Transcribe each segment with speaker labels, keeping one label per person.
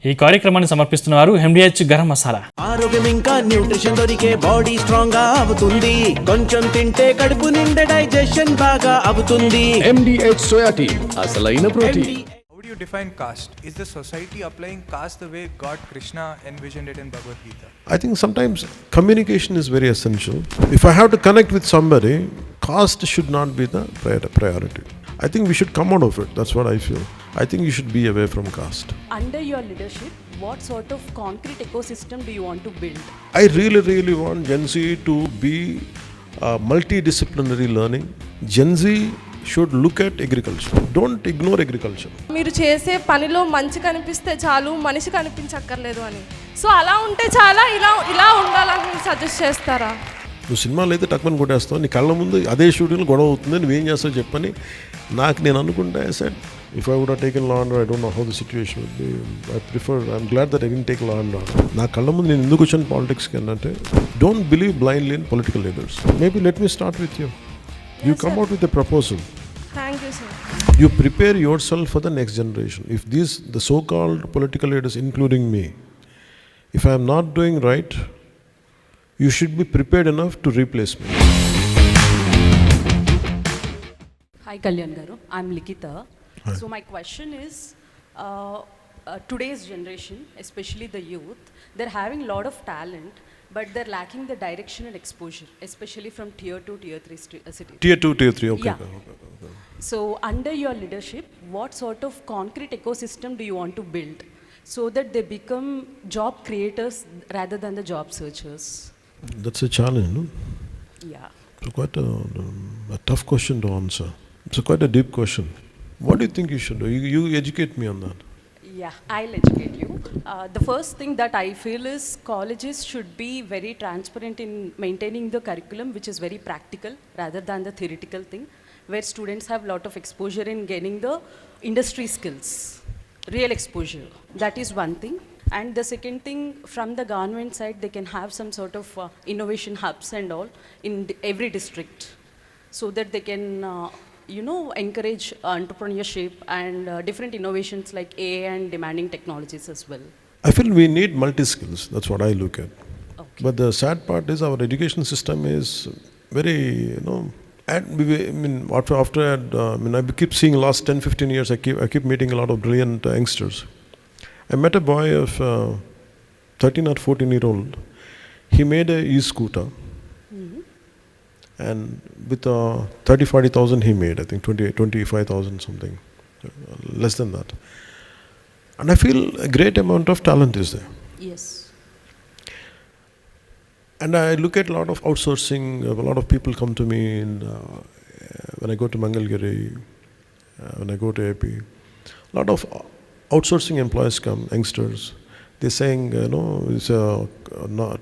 Speaker 1: ఈ కార్యక్రమాన్ని సమర్పిస్తున్నారు ఎండిహెచ్ గరం మసాలా.
Speaker 2: ఆరోగ్యం ఇంకా న్యూట్రిషన్ దొరికే బాడీ స్ట్రాంగ్ గా అవుతుంది. కొంచెం తింటే కడుపు నిండా డైజెషన్ బాగా అవుతుంది.
Speaker 3: ఎండిహెచ్ సోయా టీ అసలైన protein.
Speaker 4: How do you define caste? Is the society applying caste the way God Krishna envisioned it in Bhagavad Gita?
Speaker 5: I think sometimes communication is very essential. If I have to connect with somebody, caste should not be the priority. I think we should come out of it. That's what I feel. I think you should be away from caste.
Speaker 6: Under your leadership, what sort of concrete ecosystem do you want to build?
Speaker 5: I really want Gen Z to be multidisciplinary learning. Gen Z should look at agriculture. Don't ignore agriculture.
Speaker 7: మీరు చేసే పనిలో మంచి కనిపిస్తే చాలు, మనిషి కనిపించక్కర్లేదు అని. So అలా ఉంటే చాలా, ఇలా ఉండాలని మీరు సజెస్ట్ చేస్తారా?
Speaker 5: నువ్వు సినిమాలు అయితే టక్మని కొట్టేస్తావు, నీ కళ్ళ ముందు అదే షూటింగ్లో గొడవ అవుతుంది, నువ్వేం చేస్తావు చెప్పని నేను అనుకుంటా. I said, if I would have taken law and order, I don't know how the situation would be. I'm glad that I didn't take law and order. నా కళ్ళ ముందు నేను ఎందుకు వచ్చాను పాలిటిక్స్కి అంటే, don't believe blindly in political leaders. Maybe let me start with you. You come out with a proposal.
Speaker 7: Thank you, sir.
Speaker 5: You prepare yourself for the next generation. If the so-called political leaders, including me, if I am not doing right, you should be prepared enough to replace me.
Speaker 6: Hi Kalyan garu, I'm Likita. Hi. So my question is, today's generation, especially the youth, they're having a lot of talent, but they're lacking the direction and exposure, especially from tier 2, tier 3 cities.
Speaker 5: Tier 2, tier 3, okay.
Speaker 6: Yeah. Okay. So under your leadership, what sort of concrete ecosystem do you want to build so that they become job creators rather than the job searchers?
Speaker 5: That's a challenge, no?
Speaker 6: Yeah.
Speaker 5: It's quite a tough question to answer. It's quite a deep question. What do you think you should do? You educate me on that.
Speaker 6: Yeah, I'll educate you. The first thing that I feel is colleges should be very transparent in maintaining the curriculum, which is very practical rather than the theoretical thing, where students have a lot of exposure in gaining the industry skills, real exposure. That is one thing. And the second thing, from the government side, they can have some sort of innovation hubs and all in every district, so that they can encourage entrepreneurship and different innovations like AI and demanding technologies as well.
Speaker 5: I feel we need multi-skills. That's what I look at. Okay. But the sad part is our education system is very, and I keep seeing last 10-15 years, I keep meeting a lot of brilliant youngsters. I met a boy of 13 or 14-year-old. He made a e-scooter. And with 30,000-40,000 he made, I think 25,000 something, less than that. And I feel a great amount of talent is there.
Speaker 6: Yes.
Speaker 5: And I look at a lot of outsourcing. A lot of people come to me when I go to Mangalgiri, when I go to AP. A lot of outsourcing employees come, youngsters. They're saying, it's a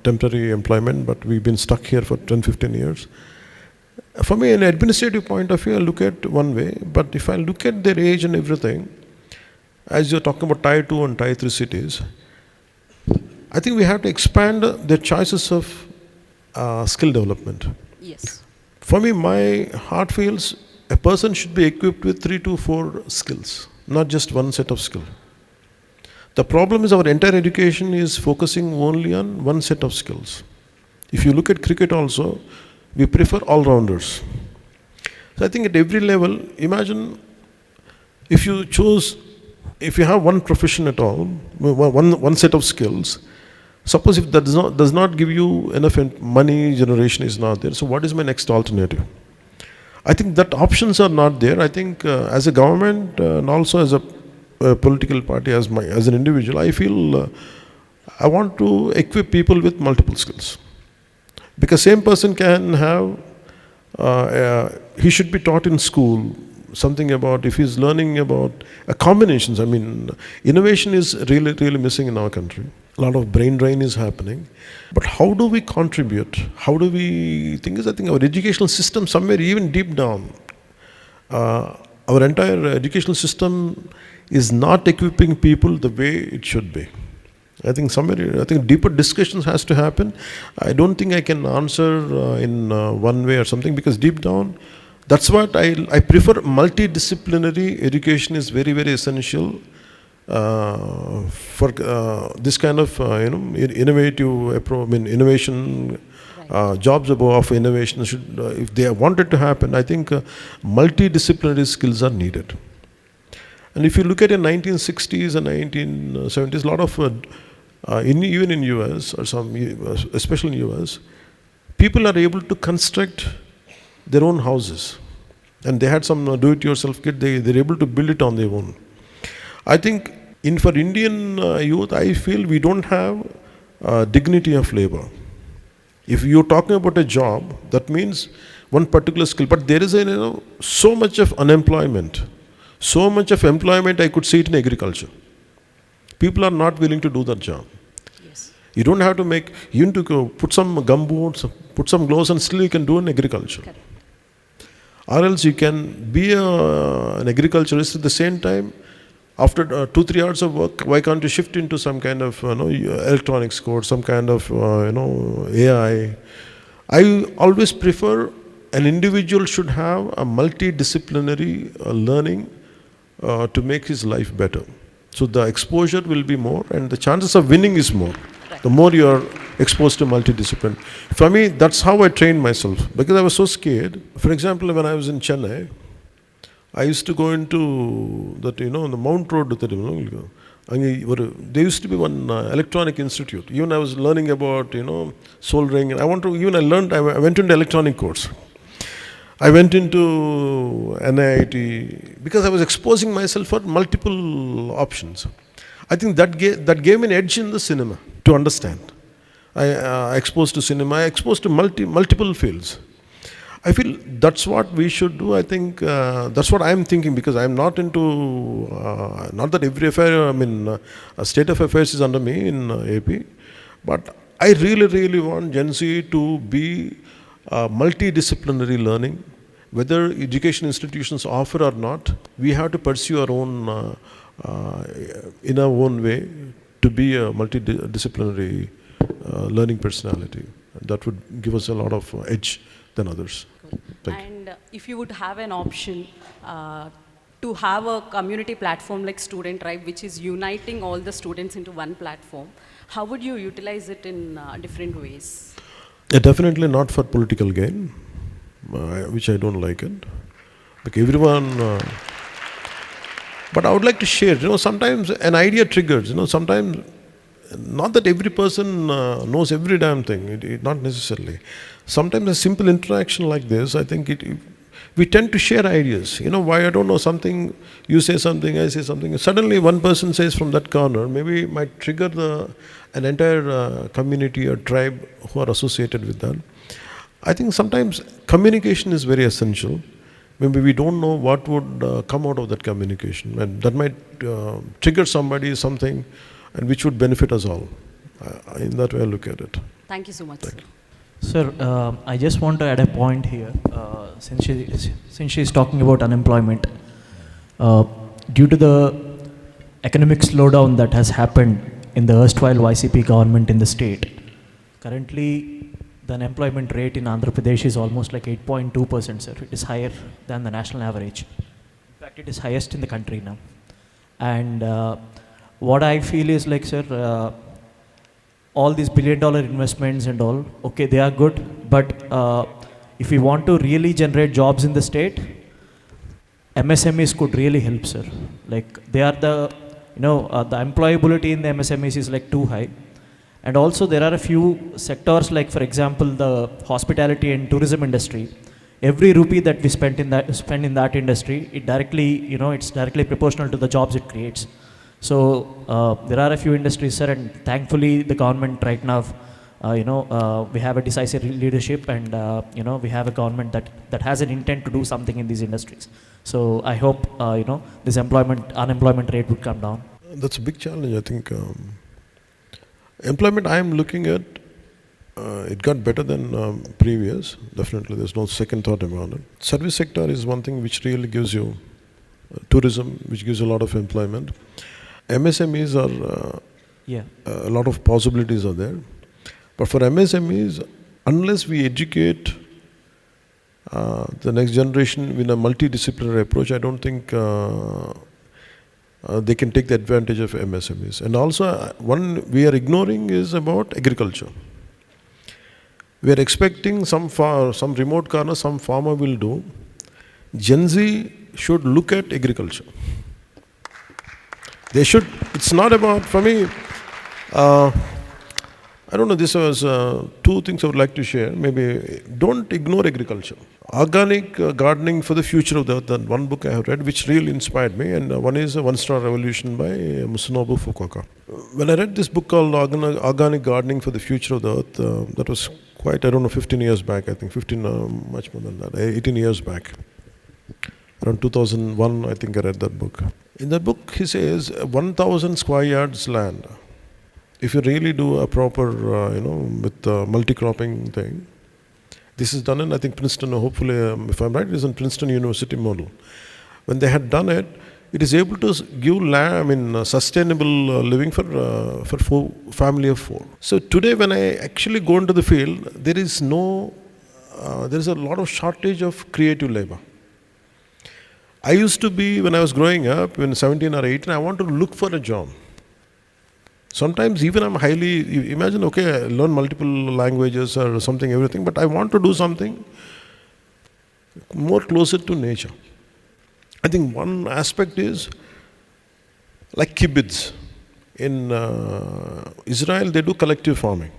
Speaker 5: temporary employment, but we've been stuck here for 10-15 years. For me, in an administrative point of view, I look at one way, but if I look at their age and everything, as you're talking about tier 2 and tier 3 cities, I think we have to expand their choices of skill development.
Speaker 6: Yes.
Speaker 5: For me, my heart feels a person should be equipped with 3 to 4 skills, not just one set of skill. The problem is our entire education is focusing only on one set of skills. If you look at cricket also, we prefer all-rounders. So I think at every level, imagine if you have one profession at all, one set of skills, suppose if that does not give you enough money, generation is not there, so what is my next alternative? I think that options are not there. I think as a government and also as a political party, as an individual, I feel I want to equip people with multiple skills. Because same person can have, he should be taught in school something about, if he's learning about combinations. I mean, innovation is really missing in our country. A lot of brain drain is happening. But how do we contribute? How do we think? I think our educational system somewhere even deep down, our entire educational system is not equipping people the way it should be. I think deeper discussions has to happen. I don't think I can answer in one way or something, because deep down, that's what I prefer. Multidisciplinary education is very, very essential for this kind of innovative innovation. Jobs of innovation should, if they want it to happen, I think multidisciplinary skills are needed. And if you look at in 1960s and 1970s, a lot of even in US or some, especially in US, people are able to construct their own houses, and they had some do-it-yourself kit. They're able to build it on their own. I think for Indian youth, I feel we don't have dignity of labor. If you're talking about a job, that means one particular skill. But there is so much of unemployment, so much of employment. I could see it in agriculture. People are not willing to do that job.
Speaker 6: Yes.
Speaker 5: You don't have to you need to put some gumboots, put some gloves, and still you can do in agriculture.
Speaker 6: Correct.
Speaker 5: Or else you can be an agriculturist at the same time. After 2-3 hours of work, why can't you shift into some kind of electronics course, some kind of AI? I always prefer an individual should have a multidisciplinary learning to make his life better. So the exposure will be more, and the chances of winning is more.
Speaker 6: Right.
Speaker 5: The more you are exposed to multidiscipline. For me, that's how I trained myself, because I was so scared. For example, when I was in Chennai, I used to go into that, the Mount Road. There used to be one electronic institute. Even I was learning about, soldering. I went into electronic course. I went into NIIT because I was exposing myself for multiple options. I think that gave me an edge in the cinema to understand. I exposed to cinema, I exposed to multiple fields. I feel that's what we should do. I think that's what I'm thinking, because I'm not into, not that every affair, state of affairs is under me in AP, but I really, really want Gen Z to be multidisciplinary learning. Whether education institutions offer or not, we have to pursue our own, in our own way, to be a multidisciplinary learning personality. That would give us a lot of edge than others.
Speaker 6: And if you would have an option to have a community platform like Student Tribe, which is uniting all the students into one platform, how would you utilize it in different ways?
Speaker 5: Definitely not for political gain, which I don't like it. Like everyone, but I would like to share, sometimes an idea triggers, sometimes, not that every person knows every damn thing, not necessarily. Sometimes a simple interaction like this, I think we tend to share ideas. Why I don't know something, you say something, I say something. Suddenly one person says from that corner, maybe it might trigger an entire community or tribe who are associated with that. I think sometimes communication is very essential. Maybe we don't know what would come out of that communication, and that might trigger somebody something, and which would benefit us all. In that way I look at it.
Speaker 6: Thank you so much, sir.
Speaker 8: Sir, I just want to add a point here. Since she is talking about unemployment, due to the economic slowdown that has happened in the erstwhile YCP government in the state, currently the unemployment rate in Andhra Pradesh is almost like 8.2%, sir. It is higher than the national average. In fact, it is highest in the country now. And what I feel is like, sir, all these billion-dollar investments and all, okay, they are good, but if we want to really generate jobs in the state, MSMEs could really help, sir. Like they are the employability in the MSMEs is like too high. And also there are a few sectors, like for example, the hospitality and tourism industry. Every rupee that we spend in that industry, it directly, it's directly proportional to the jobs it creates. So there are a few industries, sir, and thankfully the government right now, we have a decisive leadership, and we have a government that has an intent to do something in these industries. So I hope this unemployment rate would come down.
Speaker 5: That's a big challenge, I think. Employment I am looking at, it got better than previous. Definitely, there's no second thought about it. Service sector is one thing which really gives you tourism, which gives a lot of employment. MSMEs are a lot of possibilities are there. But for MSMEs, unless we educate the next generation with a multidisciplinary approach, I don't think they can take the advantage of MSMEs. And also, one we are ignoring is about agriculture. We are expecting some remote corner, some farmer will do. Gen Z should look at agriculture. They should. It's not about, for me, I don't know, this was two things I would like to share. Maybe don't ignore agriculture. Organic gardening for the future of the earth, that one book I have read which really inspired me, and one is One Star Revolution by Musunobu Fukuoka. When I read this book called Organic Gardening for the Future of the Earth, that was quite, I don't know, 15 years back, I think, 15, much more than that, 18 years back. Around 2001, I think I read that book. In that book, he says 1,000 square yards land. If you really do a proper, with multi-cropping thing, this is done in, I think, Princeton, hopefully, if I'm right, it is in Princeton University model. When they had done it, it is able to give sustainable living for family of 4. So today, when I actually go into the field, there is a lot of shortage of creative labor. I used to be, when I was growing up, when 17 or 18, I wanted to look for a job. Sometimes even I'm highly, imagine, okay, I learn multiple languages or something, everything, but I want to do something more closer to nature. I think one aspect is like kibbutz. In Israel, they do collective farming.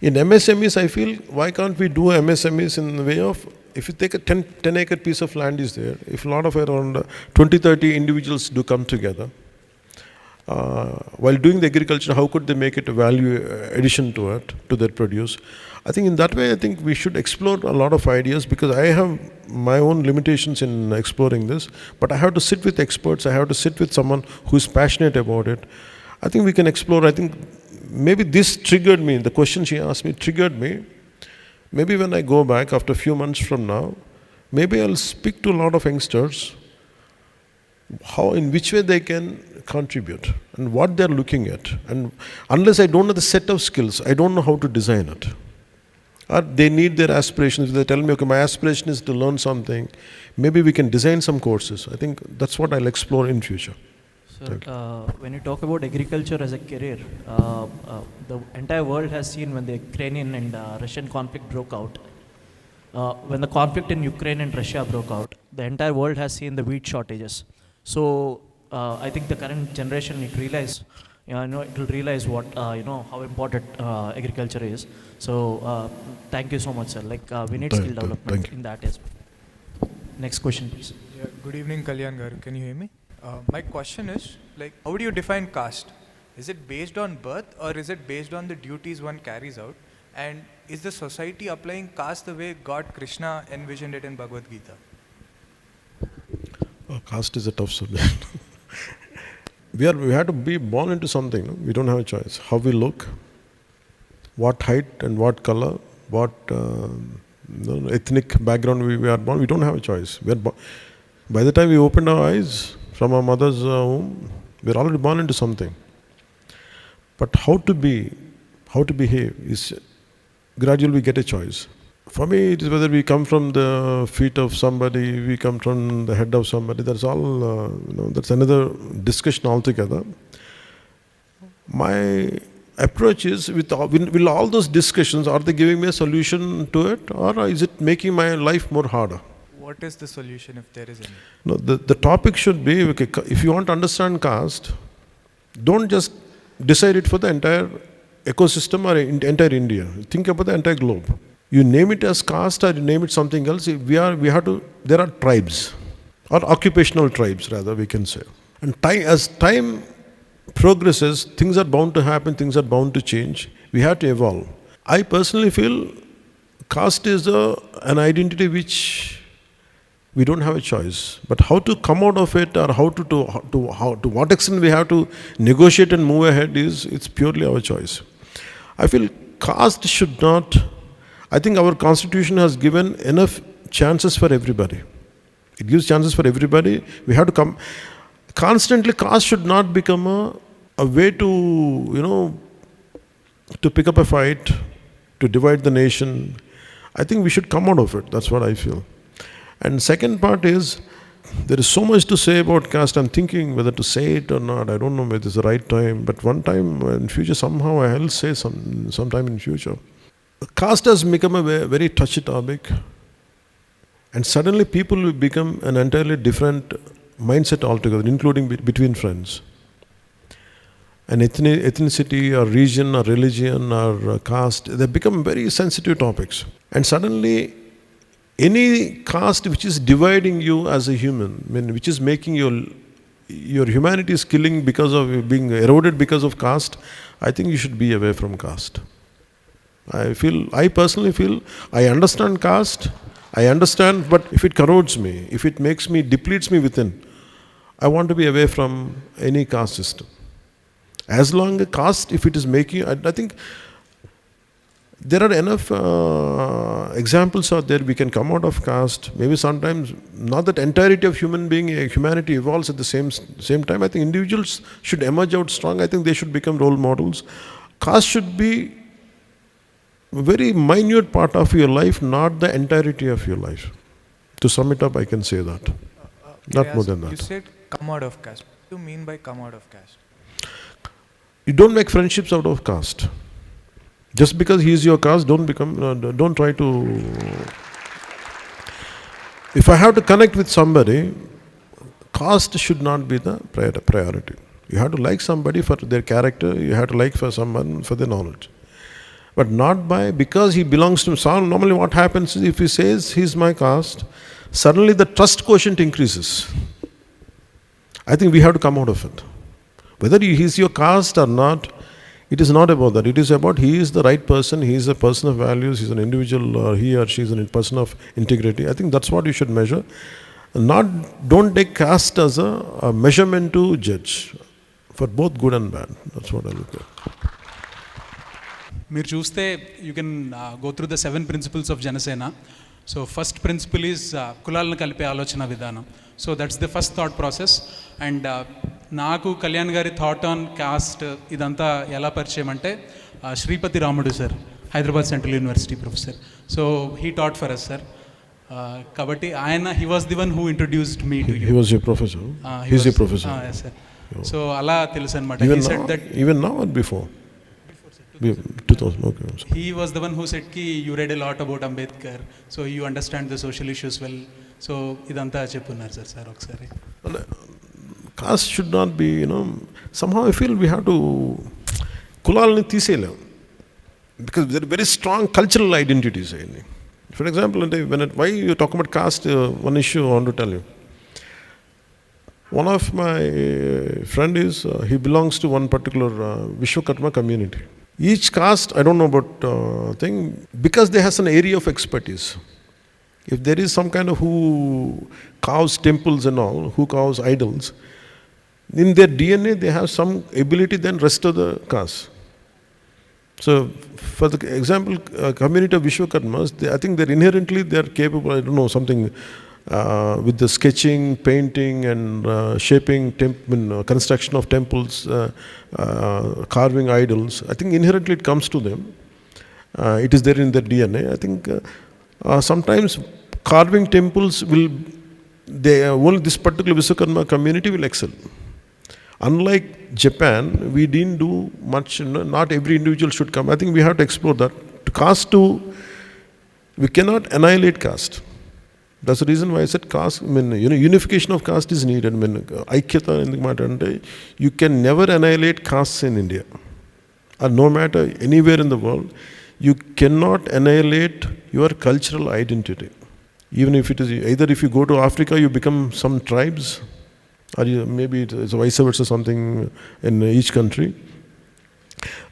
Speaker 5: In MSMEs, I feel, why can't we do MSMEs in the way of, if you take a 10-acre piece of land is there, if a lot of around 20-30 individuals do come together, while doing the agriculture, how could they make it a value addition to it, to their produce? I think in that way, I think we should explore a lot of ideas, because I have my own limitations in exploring this, but I have to sit with experts, I have to sit with someone who is passionate about it. I think we can explore. I think maybe this triggered me, the question she asked me triggered me. Maybe when I go back after a few months from now, maybe I'll speak to a lot of youngsters, in which way they can contribute and what they're looking at. And unless I don't know the set of skills, I don't know how to design it. Or they need their aspirations. If they tell me, okay, my aspiration is to learn something, maybe we can design some courses. I think that's what I'll explore in future.
Speaker 8: Sir, when you talk about agriculture as a career, the entire world has seen when the Ukrainian and Russian conflict broke out. When the conflict in Ukraine and Russia broke out, the entire world has seen the wheat shortages. So I think the current generation it will realize what how important agriculture is. So thank you so much, sir. We need skill development in that as well. Next question, please.
Speaker 4: Yeah, good evening, Kalyan garu. Can you hear me? My question is, how do you define caste? Is it based on birth, or is it based on the duties one carries out? And is the society applying caste the way God Krishna envisioned it in Bhagavad Gita?
Speaker 5: Caste is a tough subject. We have to be born into something. No? We don't have a choice. How we look, what height and what color, what ethnic background we are born, we don't have a choice. By the time we open our eyes from our mother's womb, we're already born into something. But how to behave is gradually we get a choice. For me, it is whether we come from the feet of somebody, we come from the head of somebody. That's all. That's another discussion altogether. My approach is, will all those discussions, are they giving me a solution to it, or is it making my life more harder?
Speaker 4: What is the solution, if there is any?
Speaker 5: No, the topic should be, okay, if you want to understand caste, don't just decide it for the entire ecosystem or entire India. Think about the entire globe. You name it as caste or you name it something else, there are tribes, or occupational tribes rather, we can say. And as time progresses, things are bound to happen, things are bound to change. We have to evolve. I personally feel caste is an identity which we don't have a choice. But how to come out of it, or to what extent we have to negotiate and move ahead, it's purely our choice. I feel caste should not. I think our constitution has given enough chances for everybody. It gives chances for everybody. We have to come. Constantly, caste should not become a way to pick up a fight, to divide the nation. I think we should come out of it. That's what I feel. And second part is, there is so much to say about caste. I'm thinking whether to say it or not. I don't know whether it's the right time. But one time in future, somehow I'll say sometime in future. Caste has become a very touchy topic. And suddenly people will become an entirely different mindset altogether, including between friends. And ethnicity or region or religion or caste, they become very sensitive topics. And suddenly, any caste which is dividing you as a human, which is making your humanity is killing because of being eroded because of caste, I think you should be away from caste. I personally feel, I understand caste, but if it corrodes me, if it depletes me within, I want to be away from any caste system. As long as caste, if it is making, I think there are enough examples out there we can come out of caste. Maybe sometimes, not that entirety of humanity evolves at the same time. I think individuals should emerge out strong. I think they should become role models. Caste should be a very minute part of your life, not the entirety of your life. To sum it up, I can say that. Not more than that.
Speaker 4: You said come out of caste. What do you mean by come out of caste?
Speaker 5: You don't make friendships out of caste. Just because he is your caste, don't try to. If I have to connect with somebody, caste should not be the priority. You have to like somebody for their character, you have to like for someone for their knowledge. But not because he belongs to someone. Normally what happens is, if he says he's my caste, suddenly the trust quotient increases. I think we have to come out of it. Whether he is your caste or not, it is not about that. It is about he is the right person, he is a person of values, he is an individual, or he or she is a person of integrity. I think that's what you should measure. Don't take caste as a measurement to judge, for both good and bad. That's what I look at.
Speaker 9: మీరు చూస్తే you can go through the 7 principles of Janasena. So first principle is కులాలను కలిపే ఆలోచన విధానం. So that's the first thought process. And నాకు కళ్యాణ్ గారి thought on cost ఇదంతా ఎలా పరిచయం అంటే, Sripathi Ramudu sir, Hyderabad central university professor. So he taught for us sir. కాబట్టి ఆయన he was the one who introduced me to you.
Speaker 5: He was your professor. He is your professor.
Speaker 9: yes sir. So అలా తెలుసు అనమాట.
Speaker 5: Even
Speaker 9: he said
Speaker 5: now,
Speaker 9: that
Speaker 5: even now or before? 2000. Okay.
Speaker 9: He was the one who said ki you read a lot about Ambedkar, so you understand the social issues well. So idanta cheppunnaru sir okkasari.
Speaker 5: Caste should not be, somehow I feel we have to kulalni teeseyalem, because there are very strong cultural identities. For example, why you talk about caste, one issue I want to tell you. One of my friend is, he belongs to one particular Vishwakarma community. Each caste, I don't know about thing, because they have an area of expertise. If there is some kind of who carves temples and all, who carves idols, in their DNA they have some ability than rest of the caste. So, for the example, community of Vishwakarmas, I think they are capable, I don't know, something with the sketching, painting and shaping, construction of temples, carving idols. I think inherently it comes to them. It is there in their DNA. I think sometimes carving temples only this particular Vishwakarma community will excel. Unlike Japan, we didn't do much. Not every individual should come. I think we have to explore that. To caste too, we cannot annihilate caste. That's the reason why I said caste. Unification of caste is needed. Aikyata endukante, you can never annihilate castes in India, or no matter anywhere in the world. You cannot annihilate your cultural identity. Even if it is either, if you go to Africa, you become some tribes, or maybe it's vice versa, something in each country.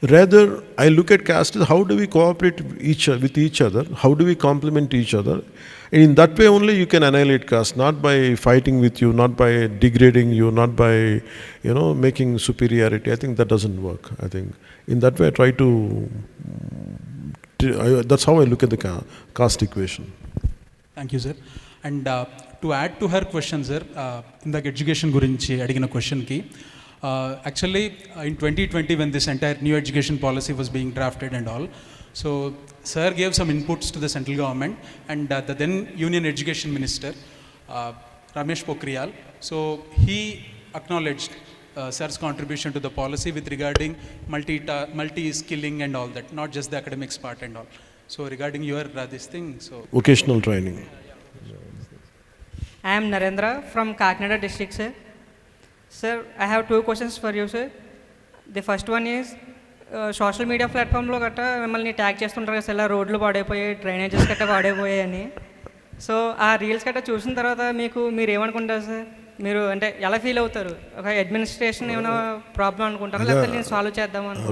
Speaker 5: Rather, I look at caste as how do we cooperate with each other, how do we complement each other. And in that way only you can annihilate caste, not by fighting with you, not by degrading you, not by making superiority. I think that doesn't work. I think in that way I try to that's how I look at the caste equation.
Speaker 9: Thank you, sir. And to add to her question, sir, indaka education gurinchi adigina question ki, actually in 2020 when this entire new education policy was being drafted and all, so sir gave some inputs to the central government, and the then union education minister Ramesh Pokhriyal. So he acknowledged sir's contribution to the policy with regarding multi-skilling and all that, not just the academics part and all. So regarding your this thing, so
Speaker 5: Vocational training.
Speaker 10: I am Narendra from Kakinada district, sir. Sir, I have two questions for you, sir. The first one is, social media ప్లాట్ఫామ్లో గట్టా మిమ్మల్ని tag చేస్తుంటారు కదా, ఇలా రోడ్లు పాడైపోయాయి, drainages గట్టా పాడైపోయాయి అని. So ఆ రీల్స్ గట్టా చూసిన తర్వాత మీరు ఏమనుకుంటారు సార్? మీరు అంటే ఎలా ఫీల్ అవుతారు? ఒక అడ్మినిస్ట్రేషన్ ఏమైనా ప్రాబ్లం అనుకుంటారా, లేకపోతే నేను సాల్వ్ చేద్దామని?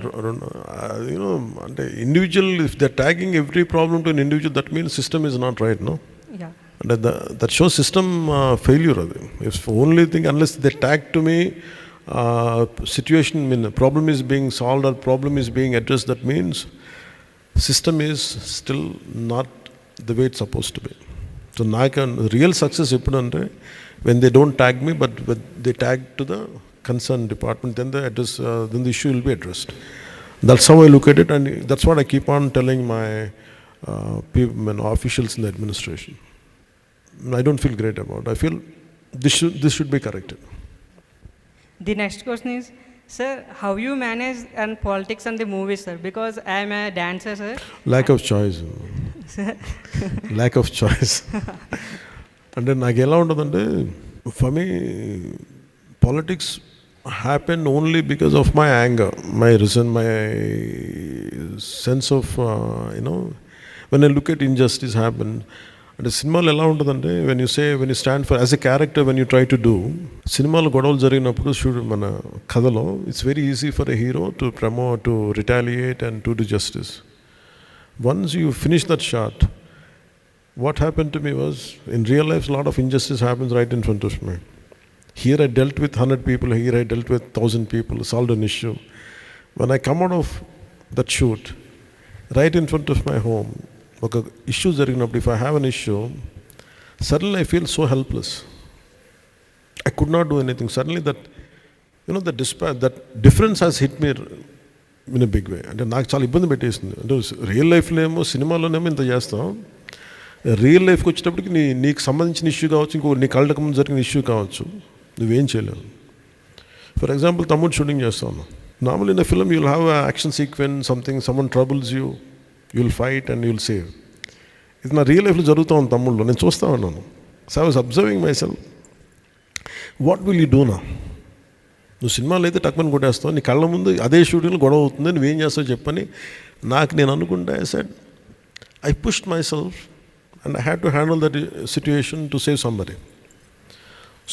Speaker 5: అంటే individual, if they tagging every problem to an individual, that means system is not right, no? అంటే దట్ షోస్ సిస్టమ్ ఫెయిల్యూర్. అది if only thing unless they tag to me situation, I mean, problem is being solved or problem is being addressed, that means system is still not the way it's supposed to be. So real success eppudu when they don't tag me, but when they tag to the concerned department, then the issue will be addressed. That's how I look at it, and that's what I keep on telling my officials in the administration. I don't feel great about it. I feel this should be corrected.
Speaker 10: The next question is, sir, how you manage and politics and the movies, sir? Because I am a dancer, sir.
Speaker 5: Lack of choice. Lack of choice. And then నాకు ఎలా ఉంటుందంటే, for me politics happened only because of my anger, my reason, my sense of when I look at injustice happen. అంటే సినిమాలు ఎలా ఉంటుందంటే, when you stand for as a character, when you try to do సినిమాలు గొడవలు జరిగినప్పుడు మన కథలో it's very easy for a hero to promote, to retaliate and to do justice. Once you finish that shot, what happened to me was, in real life a lot of injustice happens right in front of me. Here I dealt with 100 people, here I dealt with 1,000 people, solved an issue. When I come out of that shoot, right in front of my home, ఒక issue జరిగినప్పుడు, if I have an issue, suddenly I feel so helpless. I could not do anything. Suddenly that that difference has hit me in a big way. అంటే నాకు చాలా ఇబ్బంది పెట్టేసింది. అంటే real లైఫ్లో ఏమో, సినిమాలోనేమో ఇంత చేస్తాం, రియల్ లైఫ్కి వచ్చేటప్పటికి నీకు సంబంధించిన ఇష్యూ కావచ్చు, ఇంకో నీ కళ్ళకు ముందు జరిగిన ఇష్యూ కావచ్చు, నువ్వేం చేయలేవు. ఫర్ ఎగ్జాంపుల్, తమ్ముడు షూటింగ్ చేస్తాను. Normal in a film you'll have an action sequence, someone troubles you, you'll fight and you'll save. ఇది నా రియల్ లైఫ్లో జరుగుతూ ఉంది తమ్ముళ్ళు, నేను చూస్తూ ఉన్నాను. So I was observing my self, what will you do నా? నువ్వు సినిమాలో అయితే టక్మని కొట్టేస్తావు, నీ కళ్ళ ముందు అదే షూటింగ్లో గొడవ అవుతుంది, నువ్వేం చేస్తావు చెప్పని నేను అనుకుంటే, I said I pushed myself and I had to handle that situation to save somebody.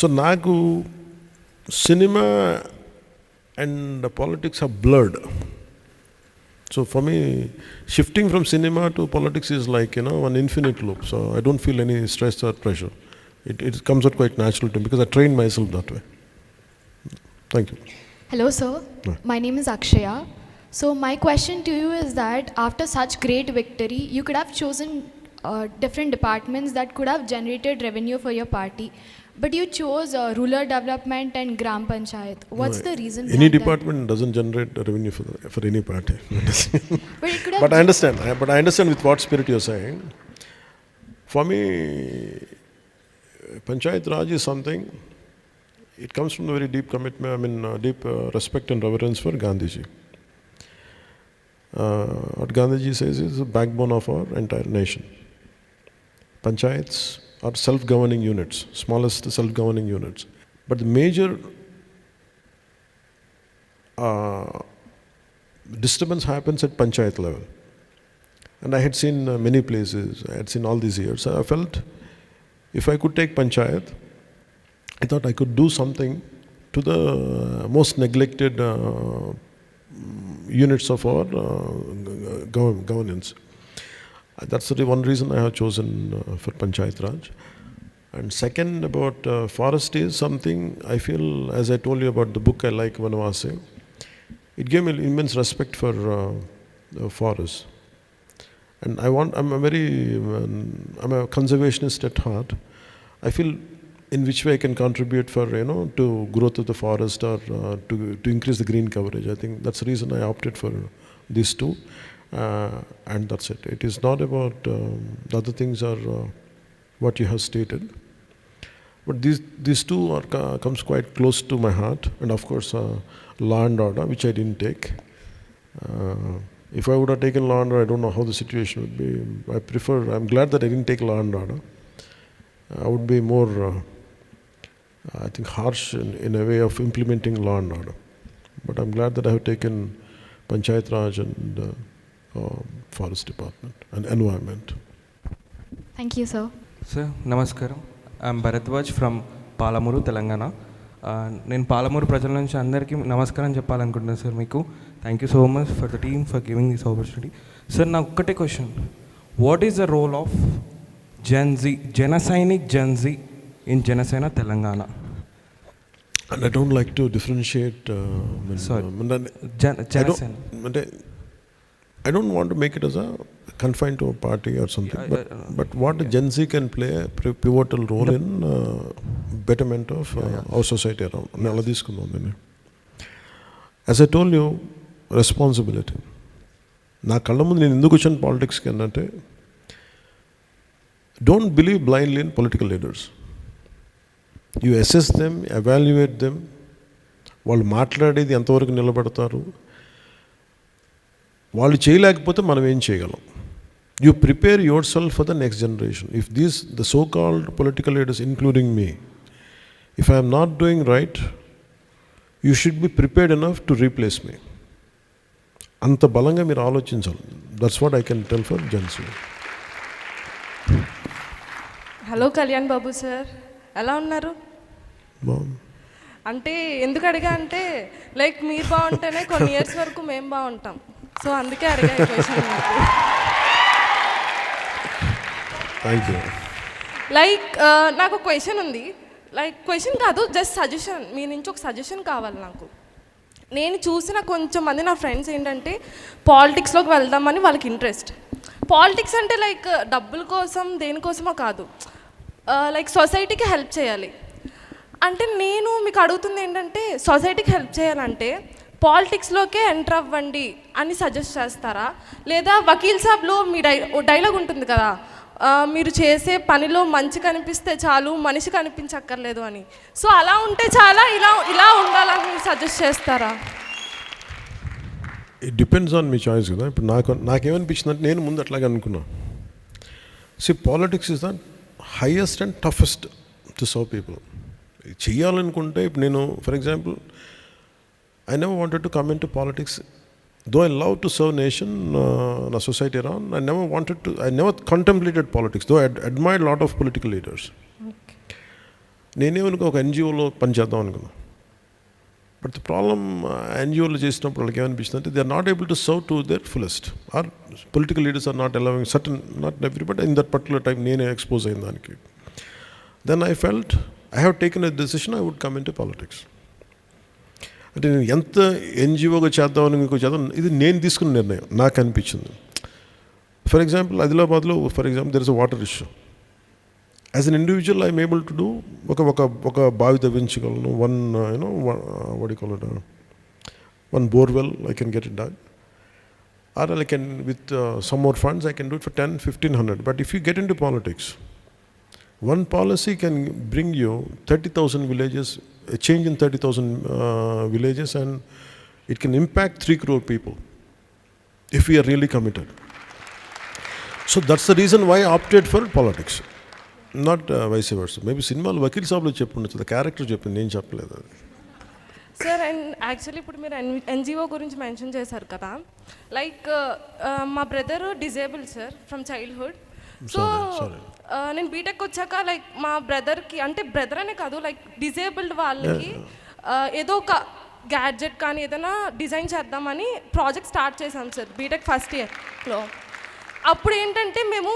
Speaker 5: So నాకు cinema and politics are blurred. So for me, shifting from cinema to politics is like, an infinite loop. So I don't feel any stress or pressure. It comes out quite natural to me because I trained myself that way. Thank you.
Speaker 11: Hello, sir. My name is Akshaya. So my question to you is that after such great victory, you could have chosen different departments that could have generated revenue for your party. But you chose rural development and Gram Panchayat. What's the reason behind
Speaker 5: any
Speaker 11: that?
Speaker 5: department doesn't generate revenue for any party.
Speaker 11: But it could have
Speaker 5: But I understand with what spirit you're saying. For me, Panchayat Raj is something, it comes from a very deep commitment, deep respect and reverence for Gandhiji. What Gandhiji says is the backbone of our entire nation. Panchayats are self-governing units, smallest self-governing units. But the major disturbance happens at Panchayat level. And I had seen many places, I had seen all these years. I felt if I could take Panchayat, I thought I could do something to the most neglected units of our governance. That's the one reason I have chosen for Panchayat Raj. And second, about forest is something I feel, as I told you about the book I like, Vanavase, it gave me immense respect for forests. And I'm a conservationist at heart. I feel in which way I can contribute for, to growth of the forest or to increase the green coverage. I think that's the reason I opted for these two. And that's it. It is not about the other things are what you have stated. But these two are comes quite close to my heart, and of course, law and order, which I didn't take. If I would have taken law and order, I don't know how the situation would be. I'm glad that I didn't take law and order. I would be more, I think, harsh in a way of implementing law and order. But I'm glad that I have taken Panchayat Raj and Forest Department and Environment.
Speaker 11: Thank you, sir.
Speaker 12: Sir, namaskaram. I'm Bharadwaj from Palamuru, Telangana. నేను పాలమూరు ప్రజల నుంచి అందరికీ నమస్కారం చెప్పాలనుకుంటున్నాను sir మీకు. Thank you so much for the team for giving this opportunity. Sir నాకు ఒక్కటే question, what is the role of Janasainik Gen Z in Janasena Telangana?
Speaker 5: And I don't like to differentiate. I don't want to make it as a confined to a party or something. But what Gen Z can play a pivotal role in betterment of our society around. As I told you, responsibility. నా కళ్ళ ముందు నేను ఎందుకు వచ్చాను పాలిటిక్స్కి అంటే, don't believe blindly in political leaders. You assess them, evaluate them. వాళ్ళు మాట్లాడేది ఎంతవరకు నిలబడతారు, వాళ్ళు చేయలేకపోతే మనం ఏం చేయగలం. You prepare yourself for the next generation. If the so-called political leaders, including me, if I am not doing right, you should be prepared enough to replace me. Anta balanga meer aalochinchali. That's what I can tell for Gen Z.
Speaker 7: Hello Kalyan Babu sir, ఎలా ఉన్నారు? అంటే ఎందుకు అడిగా అంటే, like మీరు బాగుంటేనే కొన్ని years వరకు మేము బాగుంటాం. సో అందుకే అడిగా ఈ క్వశ్చన్.
Speaker 5: Thank you.
Speaker 7: లైక్ నాకు ఒక క్వశ్చన్ ఉంది. లైక్ క్వశ్చన్ కాదు, జస్ట్ సజెషన్. మీ నుంచి ఒక సజెషన్ కావాలి నాకు. నేను చూసిన కొంచెం మంది నా ఫ్రెండ్స్ ఏంటంటే పాలిటిక్స్లోకి వెళ్దామని వాళ్ళకి ఇంట్రెస్ట్. పాలిటిక్స్ అంటే లైక్ డబ్బుల కోసం దేనికోసమో కాదు, లైక్ సొసైటీకి హెల్ప్ చేయాలి. అంటే నేను మీకు అడుగుతుంది ఏంటంటే, సొసైటీకి హెల్ప్ చేయాలంటే పాలిటిక్స్లోకే ఎంటర్ అవ్వండి అని సజెస్ట్ చేస్తారా, లేదా వకీల్ సాబ్లో మీ డైలాగ్ ఉంటుంది కదా, మీరు చేసే పనిలో మంచి కనిపిస్తే చాలు, మనిషి కనిపించక్కర్లేదు అని. సో అలా ఉంటే చాలా, ఇలా ఉండాలని మీరు సజెస్ట్ చేస్తారా?
Speaker 5: It depends on me choice కదా. ఇప్పుడు నాకేమనిపించింది అంటే, నేను ముందు అట్లాగే అనుకున్నా. Politics is the highest and toughest to serve people. చెయ్యాలనుకుంటే ఇప్పుడు నేను, for example, I never wanted to come into politics. Though I love to serve nation, a society around, I never contemplated politics, though I admired a lot of political leaders. నేనేమనుకో ఒక ఎన్జిఓలో పనిచేద్దాం అనుకున్నా. But the problem ఎన్జిఓలో చేసినప్పుడు వాళ్ళకి ఏమనిపిస్తుంది అంటే, they are not able to serve to their fullest. Are political leaders are not allowing certain, not every, but in that particular time నేనే expose అయిన దానికి. Then I felt I have taken a decision, I would come in to politics. అంటే నేను ఎంత ఎన్జిఓగా చేద్దామని మీకు చేద్దాం, ఇది నేను తీసుకున్న నిర్ణయం, నాకు అనిపించింది. ఫర్ ఎగ్జాంపుల్, ఆదిలాబాద్లో for example there is a water issue. As an individual I'm able to do, ఒక బావి తవ్వించగలను, one borewell, I can get it done. Or I can, with some more funds, I can do it for 10-1500. But if you get into politics, one policy can bring you 30,000 villages, a change in 30,000 villages, and it can impact 3 crore people if we are really committed. So that's the reason why I opted for politics, not vice versa. Maybe cinema vakil saab lo cheppundచ్చు, the character cheppindi, నేను చెప్పలేదు అది.
Speaker 7: Sir, and actually ఇప్పుడు మీరు NGO గురించి mention చేశారు కదా, like మా brother disable sir from childhood. So నేను బీటెక్ వచ్చాక లైక్ మా బ్రదర్కి, అంటే బ్రదర్ అనే కాదు, లైక్ డిజేబుల్డ్ వాళ్ళకి ఏదో ఒక గ్యాడ్జెట్ కానీ ఏదైనా డిజైన్ చేద్దామని ప్రాజెక్ట్ స్టార్ట్ చేసాం సార్ బీటెక్ ఫస్ట్ ఇయర్లో. అప్పుడు ఏంటంటే మేము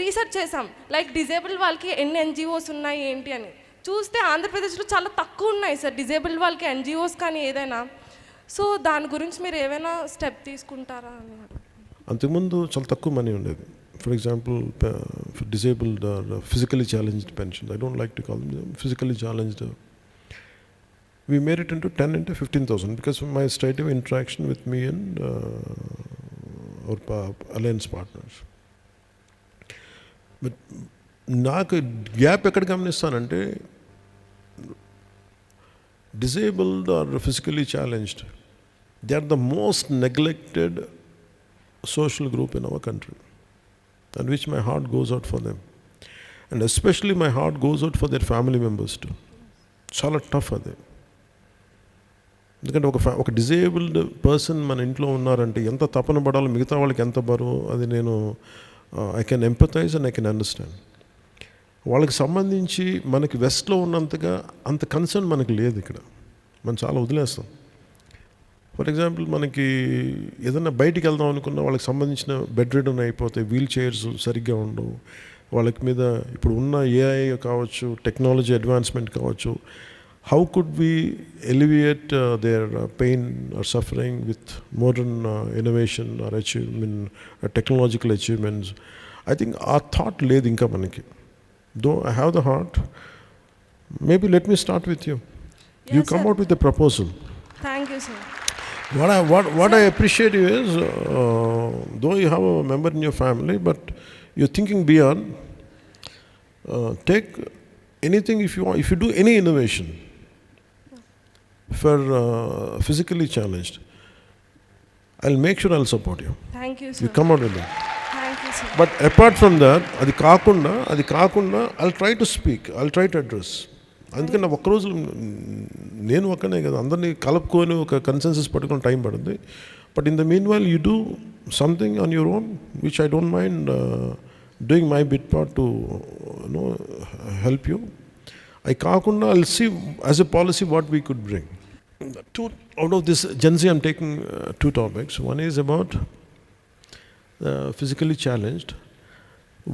Speaker 7: రీసెర్చ్ చేసాం, లైక్ డిజేబుల్డ్ వాళ్ళకి ఎన్ని ఎన్జిఓస్ ఉన్నాయి ఏంటి అని. చూస్తే ఆంధ్రప్రదేశ్లో చాలా తక్కువ ఉన్నాయి సార్ డిజేబుల్డ్ వాళ్ళకి ఎన్జిఓస్ కానీ ఏదైనా. సో దాని గురించి మీరు ఏమైనా స్టెప్ తీసుకుంటారా అని.
Speaker 5: అంతకుముందు చాలా తక్కువ మనీ ఉండేది. For example, for disabled or physically challenged pensions, I don't like to call them physically challenged. We made it into 10 into 15,000 because of my straightaway interaction with me and our alliance partners. But నాకు gap ఎక్కడ గమనిస్తానంటే, disabled or physically challenged, they are the most neglected social group in our country, and which my heart goes out for them. And especially my heart goes out for their family members too. చాలా tough అది. ఎందుకంటే ఒక disabled person మన ఇంట్లో ఉన్నారంటే ఎంత తపన పడాలో, మిగతా వాళ్ళకి ఎంత బరువు, అది నేను I can empathise and I can understand. వాళ్ళకి సంబంధించి మనకి వెస్ట్లో ఉన్నంతగా అంత కన్సర్న్ మనకి లేదు ఇక్కడ. మనం చాలా వదిలేస్తాం. ఫర్ ఎగ్జాంపుల్, మనకి ఏదైనా బయటికి వెళ్దాం అనుకున్న వాళ్ళకి సంబంధించిన బెడ్ రిడన్ అయిపోతాయి, వీల్ చైర్స్ సరిగ్గా ఉండవు వాళ్ళకి మీద. ఇప్పుడు ఉన్న ఏఐ కావచ్చు, టెక్నాలజీ అడ్వాన్స్మెంట్ కావచ్చు, how could we alleviate their pain or suffering with modern innovation or achievement, technological achievements? I think our thought led inka manaki. Though I have the heart, maybe let me start with you.
Speaker 7: Yes,
Speaker 5: you come
Speaker 7: sir.
Speaker 5: out with a proposal.
Speaker 7: Thank you, sir.
Speaker 5: What I appreciate you is, though you have a member in your family, but you're thinking beyond. Take anything if you want. If you do any innovation for physically challenged, I'll make sure I'll support you.
Speaker 7: Thank you, sir.
Speaker 5: You come out with that.
Speaker 7: Thank you, sir.
Speaker 5: But apart from that, అది కాకుండా I'll try to speak, I'll try to address. అందుకని నా ఒక్కరోజు నేను ఒక్కనే కదా, అందరినీ కలుపుకొని ఒక కన్సెన్సస్ పట్టుకుని టైం పడుతుంది. But in the mean while you do something on your own, which I don't mind doing my bit part to help you. I కాకుండా I'll see as a policy what we could bring. Out of this Gen Z, I'm taking two topics. One is about physically challenged,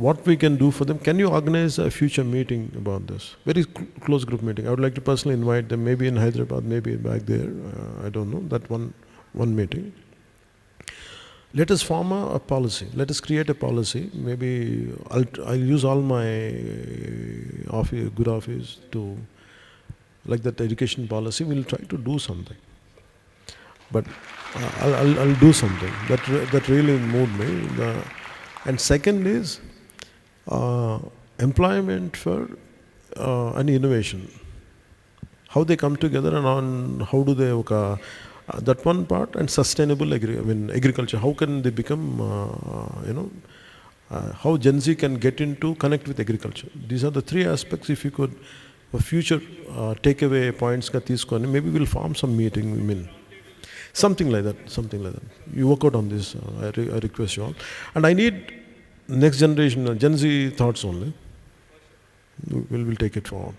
Speaker 5: what we can do for them. Can you organize a future meeting about this? Very close group meeting. I would like to personally invite them, maybe in Hyderabad, maybe back there. I don't know, that one meeting. Let us form a policy. Let us create a policy. Maybe I'll use all my good office to, like that education policy. We'll try to do something. But I'll do something. That really moved me. And second is employment for an innovation. How they come together and on how do they that one part, and sustainable agriculture. How can they become, how Gen Z can get into connect with agriculture. These are the three aspects. If you could, for future takeaway points ka teeskoni, maybe we'll form some meeting. Something like that. You work out on this. I request you all. And I need next generation, Gen Z thoughts only. We'll take it forward.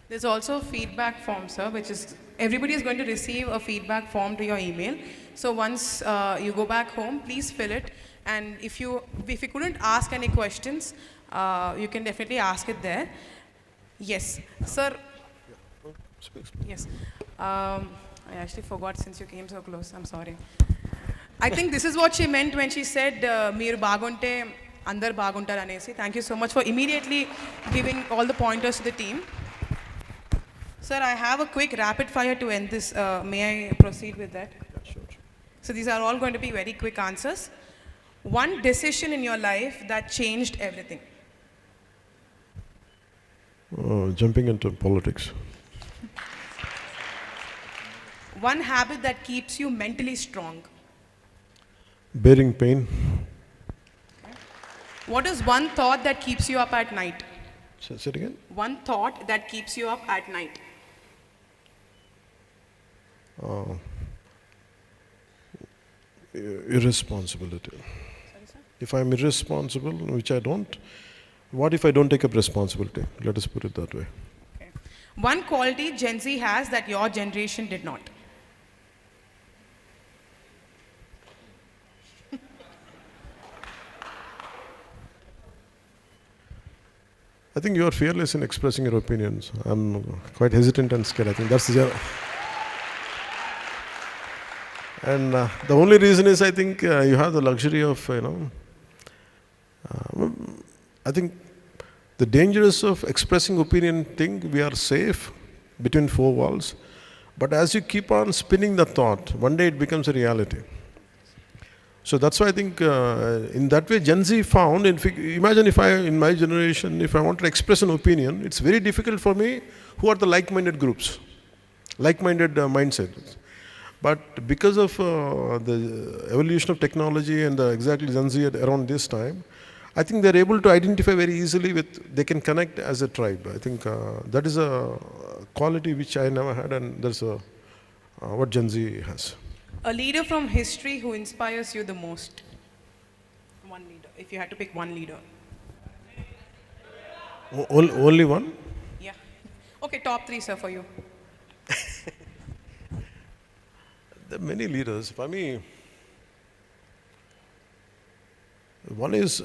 Speaker 13: There's also a feedback form, sir, which is everybody is going to receive a feedback form to your email. So once you go back home, please fill it. And if you couldn't ask any questions, you can definitely ask it there. Yes, sir. Yes. I actually forgot since you came so close. I'm sorry. I think this is what she meant when she said, "Meer bagunte, andar baguntar anesi." Thank you so much for immediately giving all the pointers to the team. Sir, I have a quick rapid fire to end this. May I proceed with that?
Speaker 5: Yeah, sure.
Speaker 13: So these are all going to be very quick answers. One decision in your life that changed everything.
Speaker 5: Jumping into politics.
Speaker 13: One habit that keeps you mentally strong.
Speaker 5: Bearing pain.
Speaker 13: What is one thought that keeps you up at night?
Speaker 5: Say it again.
Speaker 13: One thought that keeps you up at night.
Speaker 5: Irresponsibility. Sorry, sir? If I'm irresponsible, which I don't, what if I don't take up responsibility? Let us put it that way.
Speaker 13: Okay. One quality Gen Z has that your generation did not.
Speaker 5: I think you are fearless in expressing your opinions. I'm quite hesitant and scared. I think that's the... And the only reason is I think you have the luxury of, I think the dangers of expressing opinion thing, we are safe between four walls. But as you keep on spinning the thought, one day it becomes a reality. So that's why I think in that way Gen Z found, imagine if I, in my generation, if I want to express an opinion, it's very difficult for me who are the like-minded groups, like-minded mindset. But because of the evolution of technology and exactly Gen Z around this time, I think they're able to identify very easily with, they can connect as a tribe. I think that is a quality which I never had, and that's what Gen Z has.
Speaker 13: A leader from history who inspires you the most. One leader, if you had to pick one leader.
Speaker 5: Only one?
Speaker 13: Yeah. Okay, top 3, sir, for you.
Speaker 5: There are many leaders. For me, one is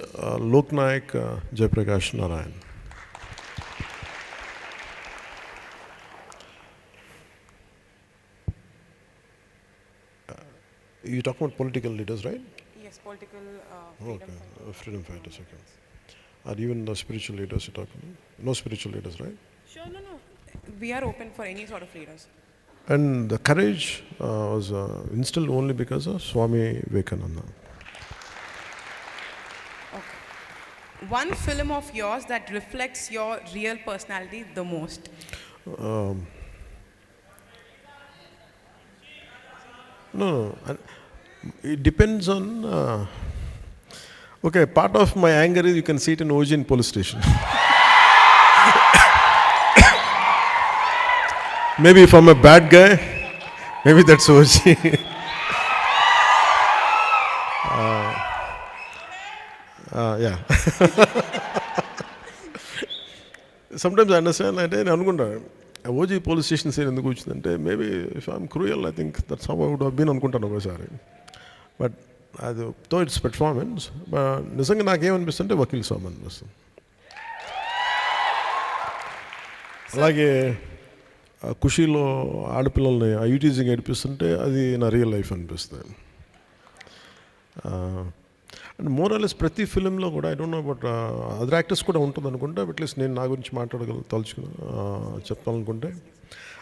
Speaker 5: Loknaik Jayaprakash Narayan. You talk about political leaders, right?
Speaker 13: Yes, political
Speaker 5: freedom fighters. Okay. Or even the spiritual leaders you talk about? No spiritual leaders, right?
Speaker 13: Sure, no. We are open for any sort of leaders.
Speaker 5: And the courage was instilled only because of Swami Vivekananda.
Speaker 13: Okay. One film of yours that reflects your real personality the most.
Speaker 5: No. It depends on. Okay, part of my anger is you can see it in Ojin police station. Maybe if I'm a bad guy, maybe that's Oji. Yeah. Sometimes I understand. I didn't అనుకుంటా OG police station side ఎందుకు వచ్చిందంటే maybe if I'm cruel I think that's how I would have been అనుకుంటాను ఒకసారి. But అది తో it's performance, నిజంగా నాకేమనిపిస్తుంటే వకీల్ సాబ్ అనిపిస్తుంది. అలాగే ఖుషీలో ఆడపిల్లల్ని యూటీజింగ్ ఏడిపిస్తుంటే అది నా రియల్ లైఫ్ అనిపిస్తుంది. అండ్ మోరల్లెస్ ప్రతి ఫిలింలో కూడా I don't know about other actors కూడా ఉంటుంది అనుకుంటే, అట్లీస్ట్ నేను నా గురించి చెప్పాలనుకుంటే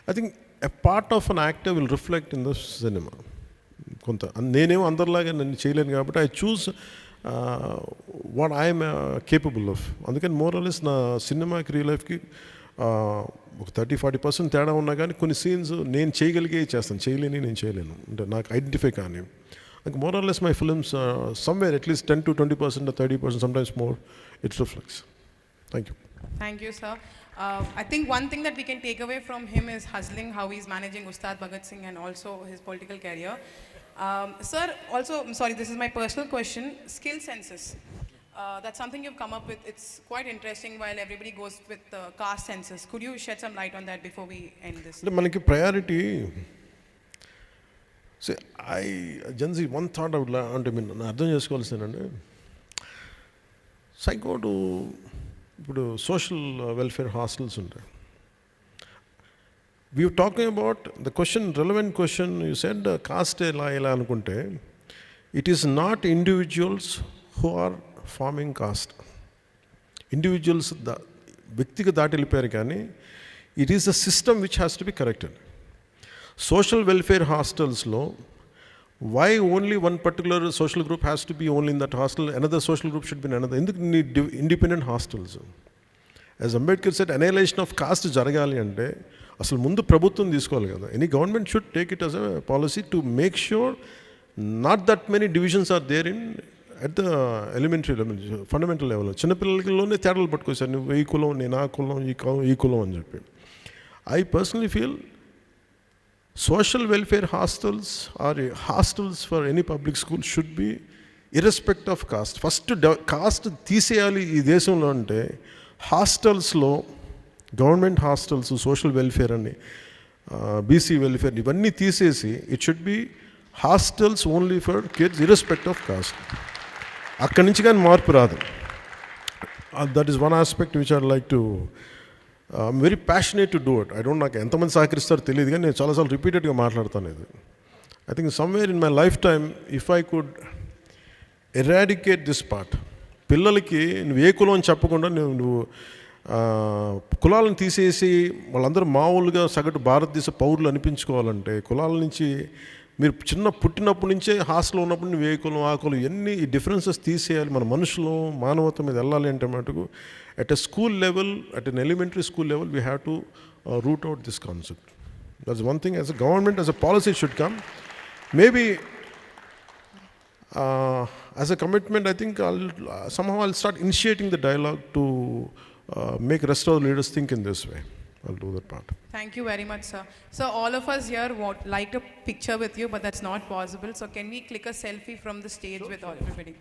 Speaker 5: I think a part of an actor will reflect in the cinema. కొంత నేనేమో అందరిలాగా నేను చేయలేను కాబట్టి I choose what I'm capable of. అందుకని మోరల్లెస్ నా సినిమాకి రియల్ లైఫ్కి ఒక 30-40% తేడా ఉన్నా కానీ కొన్ని సీన్స్ నేను చేయగలిగే చేస్తాను, చేయలేని నేను చేయలేను, అంటే నాకు ఐడెంటిఫై కానీ. Like more or less my films, somewhere at least 10 to 20% or 30%, sometimes more, it reflects. Thank you.
Speaker 13: Thank you, sir. I think one thing that we can take away from him is hustling, how he's managing Ustad Bhagat Singh and also his political career. Sir, also, I'm sorry, this is my personal question, skill census. That's something you've come up with. It's quite interesting while everybody goes with caste census. Could you shed some light on that before we end this?
Speaker 5: Manaki priority. See, Gen Z, one thought I would like to mean, అర్థం చేసుకోవాల్సిందండి, సైకో టు ఇప్పుడు social welfare hostels ఉంటాయి. We talking about the question, relevant question you said caste ఎలా అనుకుంటే, it is not individuals who are forming caste. Individuals వ్యక్తికి దాటి వెళ్ళిపోయారు, కానీ it is the system which has to be corrected. Social welfare hostels lo, why only one particular social group has to be only in that hostel, another social group should be in another? Enduku need independent hostels? As Ambedkar said, annihilation of caste jaragali ante asalu mundu prabhutvam teeskovali kada. Any government should take it as a policy to make sure not that many divisions are there in at the elementary level, fundamental level. Chinna pillalkilone tedalalu pattukosaru, nu ee kulam nenu aa kulam ee kulam ani cheppi. I personally feel social welfare hostels or hostels for any public school should be irrespective of caste. First caste తీసేయాలి ఈ దేశంలో అంటే హాస్టల్స్లో, government hostels, social welfare అని, BC welfare ఇవన్నీ తీసేసి it should be hostels only for kids irrespective of cost. అక్కడి నుంచి కానీ మార్పు రాదు. That is one aspect which I like to, I'm very passionate to do it. I don't, నాకు ఎంతమంది సహకరిస్తారో తెలియదు, కానీ నేను చాలాసార్లు రిపీటెడ్గా మాట్లాడతాను ఇది. I think somewhere in my life time if I could eradicate this part, పిల్లలకి నువ్వు ఏ కులం అని చెప్పకుండా నువ్వు కులాలను తీసేసి వాళ్ళందరూ మామూలుగా సగటు భారతదేశ పౌరులు అనిపించుకోవాలంటే, కులాల నుంచి మీరు పుట్టినప్పటి నుంచే హాస్టల్లో ఉన్నప్పుడు నువ్వు ఏ కులం ఆ కులం ఎన్ని డిఫరెన్సెస్ తీసేయాలి. మన మనుషులు మానవత మీద వెళ్ళాలి అంటే మటుకు at a school level, at an elementary school level, we have to root out this concept. That's one thing. As a government, as a policy should come. Maybe as a commitment, I think I'll start initiating the dialogue to make rest of the leaders think in this way. I'll do that part.
Speaker 13: Thank you very much, sir. So all of us here would like a picture with you, but that's not possible. So can we click a selfie from the stage with all everybody?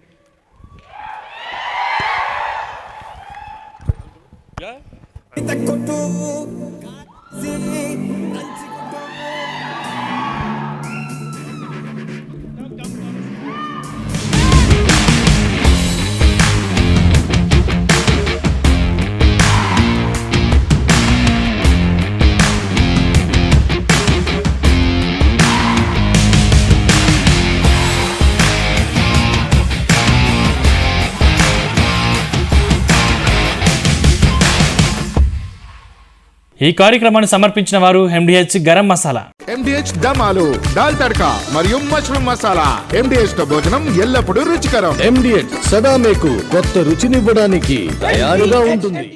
Speaker 1: ఈ కార్యక్రమాన్ని సమర్పించిన వారు MDH garam masala,
Speaker 3: MDH దమాలు, dal tadka మరియు mushroom masala. MDH తో భోజనం ఎల్లప్పుడూ రుచికరం. MDH సదా మీకు కొత్త రుచినివ్వడానికి తయారుగా ఉంటుంది.